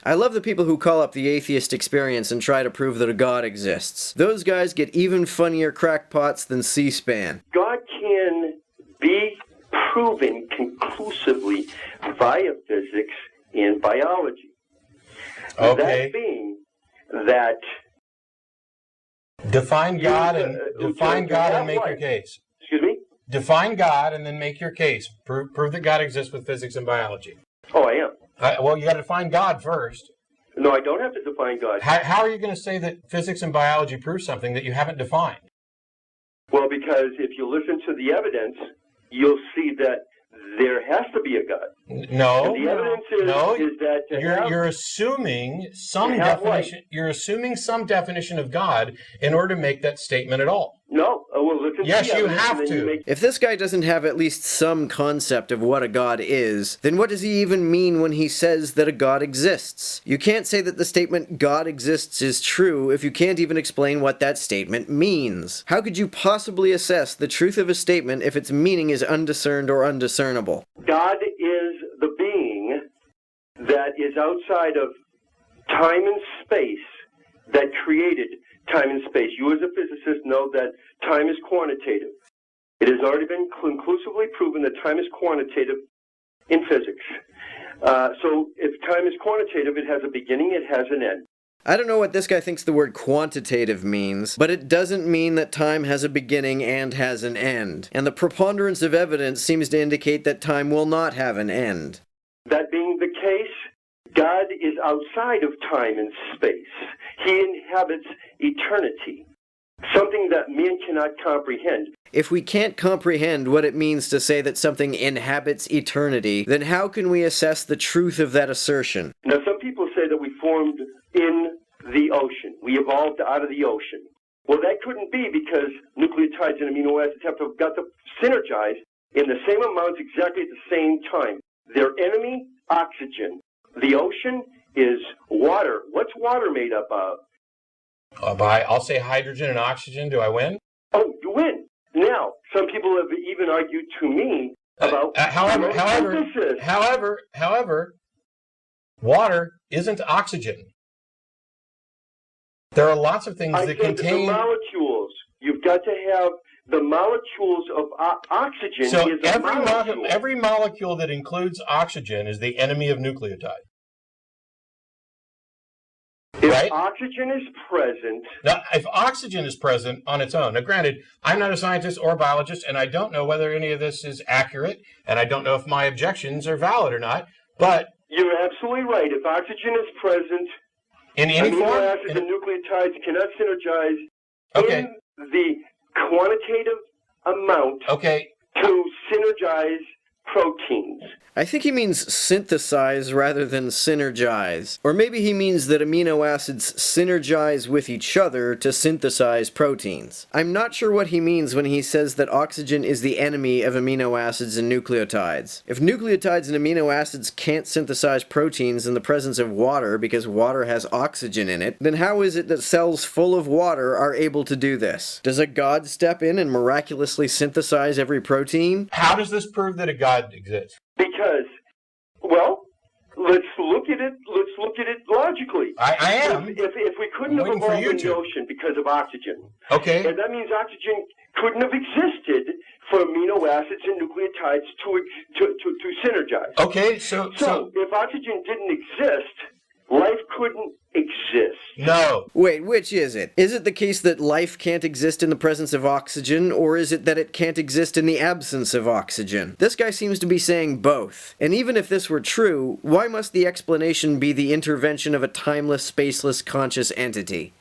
I love the people who call up the atheist experience and try to prove that a God exists. Those guys get even funnier crackpots than C-SPAN. God can be proven conclusively via physics and biology. Okay. That being that... Define God and make your case. Excuse me? Define God and then make your case. Prove that God exists with physics and biology. Oh, I am. Well, you got to define God first. No, I don't have to define God. How are you going to say that physics and biology prove something that you haven't defined? Well, because if you listen to the evidence, you'll see that there has to be a God. No, and the evidence is that you're assuming some definition. What? You're assuming some definition of God in order to make that statement at all. No, well, listen. Yes, to the you evidence have and then to. you If this guy doesn't have at least some concept of what a God is, then what does he even mean when he says that a God exists? You can't say that the statement God exists is true if you can't even explain what that statement means. How could you possibly assess the truth of a statement if its meaning is undiscerned or undiscernible? God is the being that is outside of time and space that created time and space. You as a physicist know that time is quantitative. It has already been conclusively proven that time is quantitative in physics. So if time is quantitative, it has a beginning, it has an end. I don't know what this guy thinks the word quantitative means, but it doesn't mean that time has a beginning and has an end. And the preponderance of evidence seems to indicate that time will not have an end. That being the case, God is outside of time and space. He inhabits eternity, something that man cannot comprehend. If we can't comprehend what it means to say that something inhabits eternity, then how can we assess the truth of that assertion? Now, some people say that we formed in the ocean. We evolved out of the ocean. Well, that couldn't be because nucleotides and amino acids have to got to synergize in the same amounts exactly at the same time. Their enemy, oxygen. The ocean is water. What's water made up of? I'll say hydrogen and oxygen. Do I win? Oh, you win. Now, some people have even argued to me about However, water isn't oxygen. There are lots of things that contain the molecules. You've got to have the molecules of oxygen. So is a molecule. every molecule that includes oxygen is the enemy of nucleotide. If right? oxygen is present... Now, if oxygen is present on its own, now granted, I'm not a scientist or a biologist, and I don't know whether any of this is accurate, and I don't know if my objections are valid or not, but... You're absolutely right. If oxygen is present, in any amino form, acids and nucleotides cannot synergize okay. in the quantitative amount to synergize proteins. I think he means synthesize rather than synergize. Or maybe he means that amino acids synergize with each other to synthesize proteins. I'm not sure what he means when he says that oxygen is the enemy of amino acids and nucleotides. If nucleotides and amino acids can't synthesize proteins in the presence of water because water has oxygen in it, then how is it that cells full of water are able to do this? Does a god step in and miraculously synthesize every protein? How does this prove that a god exists? Because, well, let's look at it logically. I am. If we couldn't have evolved in the ocean because of oxygen, and that means oxygen couldn't have existed for amino acids and nucleotides to synergize. Okay, so if oxygen didn't exist, life couldn't exist. No. Wait, which is it? Is it the case that life can't exist in the presence of oxygen, or is it that it can't exist in the absence of oxygen? This guy seems to be saying both. And even if this were true, why must the explanation be the intervention of a timeless, spaceless, conscious entity?